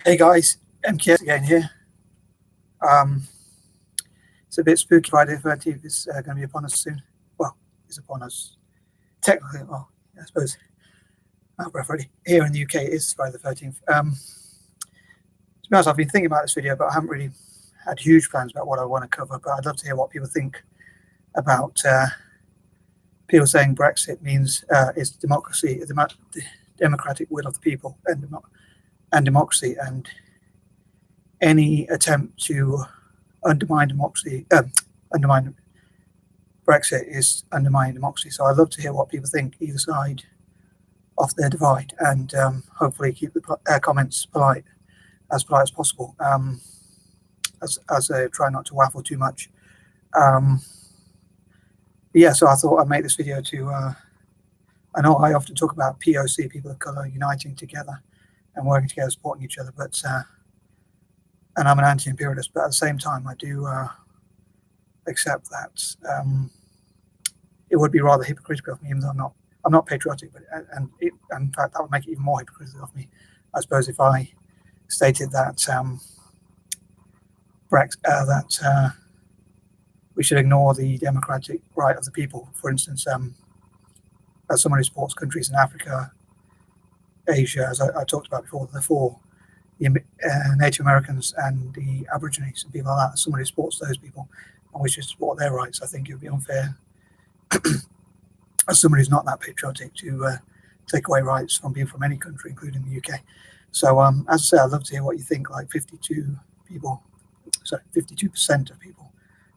Hey guys, MKS again here. It's a bit spooky. Friday the 13th is going to be upon us soon. Well, it's upon us. Technically, well, I suppose. Already. Here in the UK, it is Friday the 13th. To be honest, I've been thinking about this video, but I haven't really had huge plans about what I want to cover. But I'd love to hear what people think about people saying Brexit means it's democracy, the democratic will of the people, and democracy, and any attempt to undermine democracy, undermine Brexit is undermining democracy. So I'd love to hear what people think, either side of their divide, and hopefully keep the comments polite as possible, as I try not to waffle too much. Yeah, so I thought I'd make this video to, I know I often talk about POC, people of colour, uniting together and working together, supporting each other, but and I'm an anti-imperialist, but at the same time I do accept that it would be rather hypocritical of me, even though I'm not patriotic, but in fact that would make it even more hypocritical of me, I suppose, if I stated that that we should ignore the democratic right of the people. For instance, as someone who supports countries in Africa, Asia, as I talked about before, the Native Americans and the Aborigines and people like that, as someone who supports those people and we should support their rights, I think it would be unfair as somebody who's not that patriotic to take away rights from people from any country, including the UK. So as I say, I'd love to hear what you think. Like 52% of people,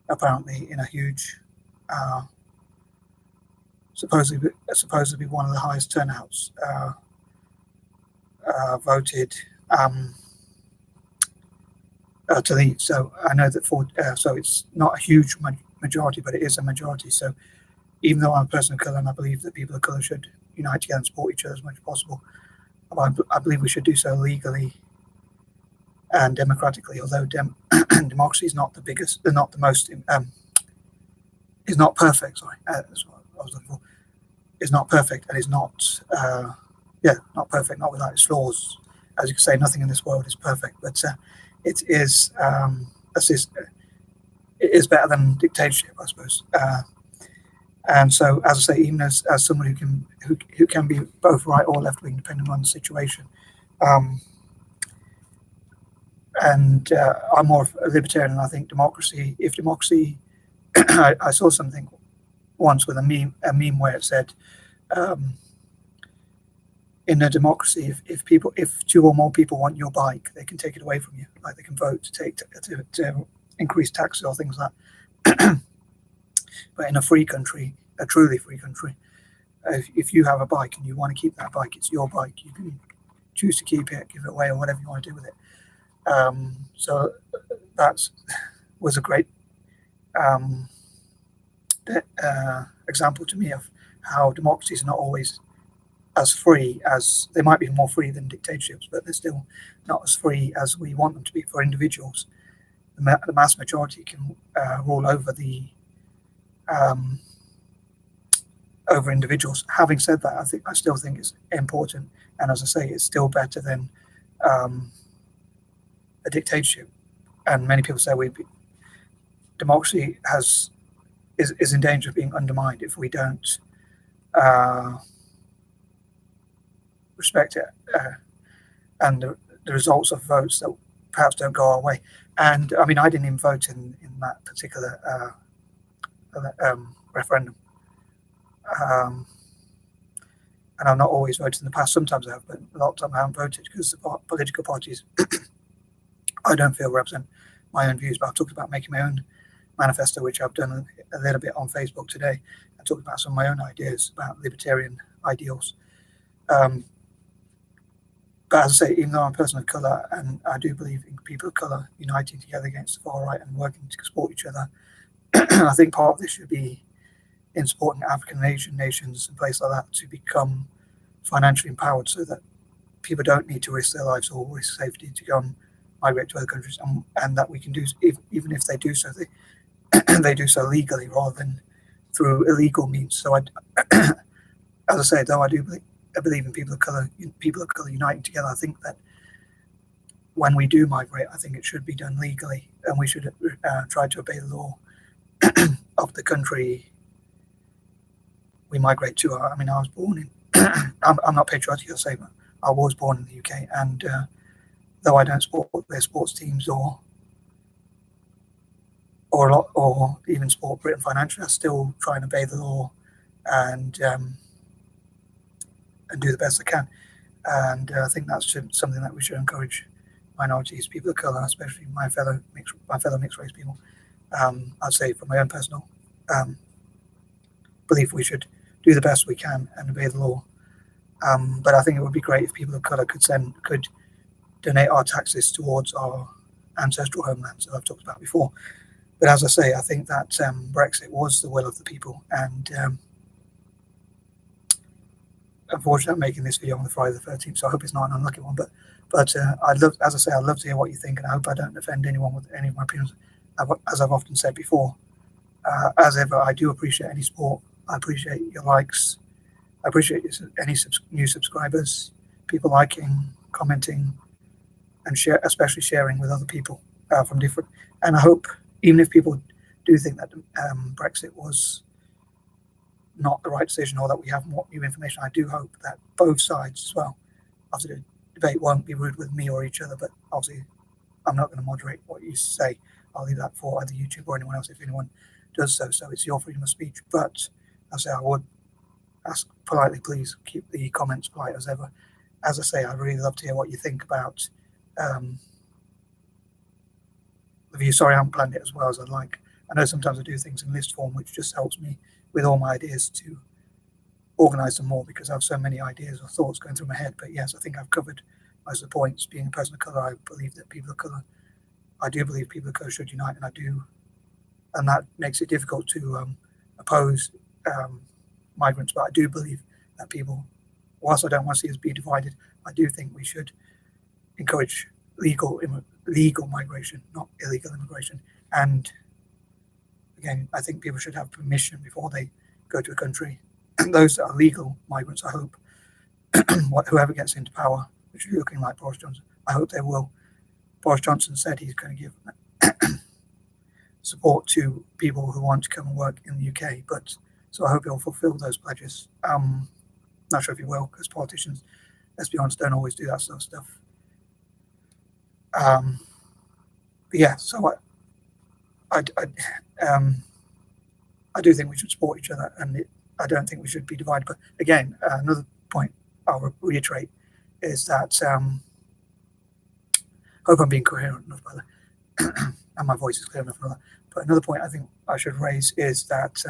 apparently, in a huge, supposedly one of the highest turnouts, voted to leave. So I know that so it's not a huge majority, but it is a majority. So even though I'm a person of colour and I believe that people of colour should unite together and support each other as much as possible, I believe we should do so legally and democratically. Although democracy is not the biggest, not the most, is not perfect. Sorry, that's what I was looking for. Is not perfect and is not, not perfect, not without its flaws. As you can say, nothing in this world is perfect, but it is better than dictatorship, I suppose. And so, as I say, even as someone who can be both right or left wing, depending on the situation, and I'm more of a libertarian. And I think democracy. If democracy, I saw something once with a meme where it said, in a democracy, if two or more people want your bike, they can take it away from you. Like they can vote to increase taxes or things like that. But in a free country, a truly free country, if you have a bike and you want to keep that bike, it's your bike. You can choose to keep it, give it away, or whatever you want to do with it. So that was a great example to me of how democracies are not always as free as they might be, more free than dictatorships, but they're still not as free as we want them to be for individuals. The mass majority can rule over over individuals. Having said that, I still think it's important, and as I say, it's still better than a dictatorship. And many people say democracy is in danger of being undermined if we don't respect it, and the results of votes that perhaps don't go our way. And I mean, I didn't even vote in that particular referendum, and I've not always voted in the past. Sometimes I have, but a lot of time I haven't voted because the political parties I don't feel represent my own views. But I've talked about making my own manifesto, which I've done a little bit on Facebook today, and talked about some of my own ideas about libertarian ideals. But as I say, even though I'm a person of colour and I do believe in people of colour uniting together against the far right and working to support each other, I think part of this should be in supporting African and Asian nations and places like that to become financially empowered, so that people don't need to risk their lives or risk safety to go and migrate to other countries, and that we can do, even if they do so, they do so legally rather than through illegal means. So as I say, though I believe in people of colour uniting together, I think that when we do migrate, I think it should be done legally, and we should try to obey the law of the country we migrate to. I mean, I was born in. I'm not patriotic, I'll say, but I was born in the UK, and though I don't support their sports teams or even support Britain financially, I still try and obey the law and do the best I can. And I think that's something that we should encourage minorities, people of colour, especially my fellow mixed race people. I'd say from my own personal belief, we should do the best we can and obey the law. But I think it would be great if people of colour could donate our taxes towards our ancestral homelands that I've talked about before. But as I say, I think that Brexit was the will of the people, and unfortunately, I'm making this video on the Friday the 13th, so I hope it's not an unlucky one. But I'd love to hear what you think, and I hope I don't offend anyone with any of my opinions. As I've often said before, as ever, I do appreciate any support. I appreciate your likes. I appreciate any new subscribers, people liking, commenting, and especially sharing with other people from different. And I hope, even if people do think that Brexit was not the right decision, or that we have more new information, I do hope that both sides as well, after the debate, won't be rude with me or each other. But obviously, I'm not going to moderate what you say. I'll leave that for either YouTube or anyone else if anyone does so. So it's your freedom of speech. But I say I would ask politely, please keep the comments polite as ever. As I say, I'd really love to hear what you think about the view. Sorry, I haven't planned it as well as I'd like. I know sometimes I do things in list form, which just helps me with all my ideas to organize them more, because I have so many ideas or thoughts going through my head. But yes, I think I've covered most of the points. Being a person of color, I do believe people of color should unite, and that makes it difficult to oppose migrants. But I do believe that people, whilst I don't want to see us be divided, I do think we should encourage legal migration, not illegal immigration. And again, I think people should have permission before they go to a country. And those that are legal migrants, I hope, whoever gets into power, which is looking like Boris Johnson, I hope they will. Boris Johnson said he's going to give support to people who want to come and work in the UK, so I hope he'll fulfill those pledges. Not sure if he will, because politicians, let's be honest, don't always do that sort of stuff. But yeah, so I do think we should support each other, and I don't think we should be divided. But again, another point I'll reiterate is that hope I'm being coherent enough, by the and my voice is clear enough and all that. But another point I think I should raise is that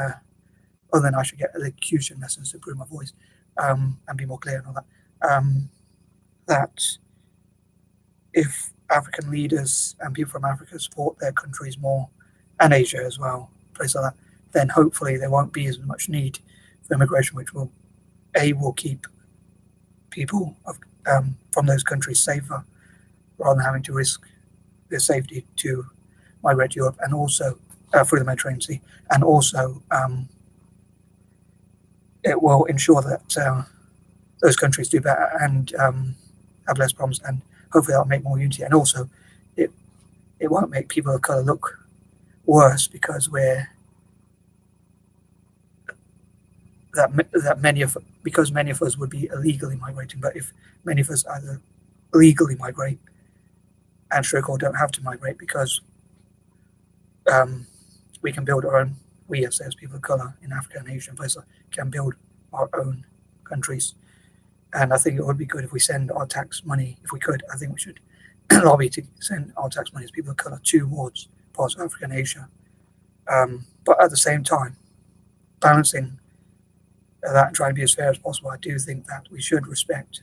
other than I should get elocution lessons to improve my voice and be more clear and all that, that if African leaders and people from Africa support their countries more, and Asia as well, places like that, then hopefully there won't be as much need for immigration, which will keep people from those countries safer, rather than having to risk their safety to migrate to Europe, and also through the Mediterranean Sea. And also it will ensure that those countries do better and have less problems, and hopefully that'll make more unity. And also it won't make people of colour look worse, because many of us would be illegally migrating. But if many of us either legally migrate and or don't have to migrate, because we can build our own, we as people of colour in Africa and Asia and places can build our own countries. And I think it would be good if we send our tax money, if we could, I think we should lobby to send our tax money as people of colour towards parts of Africa and Asia. But at the same time, balancing that and trying to be as fair as possible, I do think that we should respect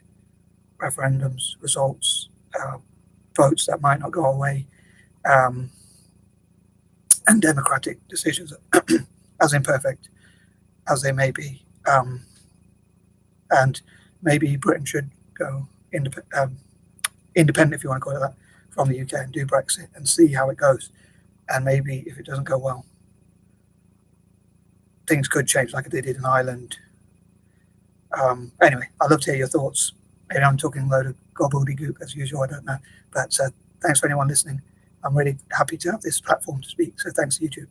referendums, results, votes that might not go our way, and democratic decisions, as imperfect as they may be. And maybe Britain should go independent, if you want to call it that, from the UK and do Brexit and see how it goes. And maybe if it doesn't go well, things could change like they did in Ireland. Anyway, I'd love to hear your thoughts. Maybe I'm talking a load of gobbledygook as usual, I don't know. But thanks for anyone listening. I'm really happy to have this platform to speak. So thanks, YouTube.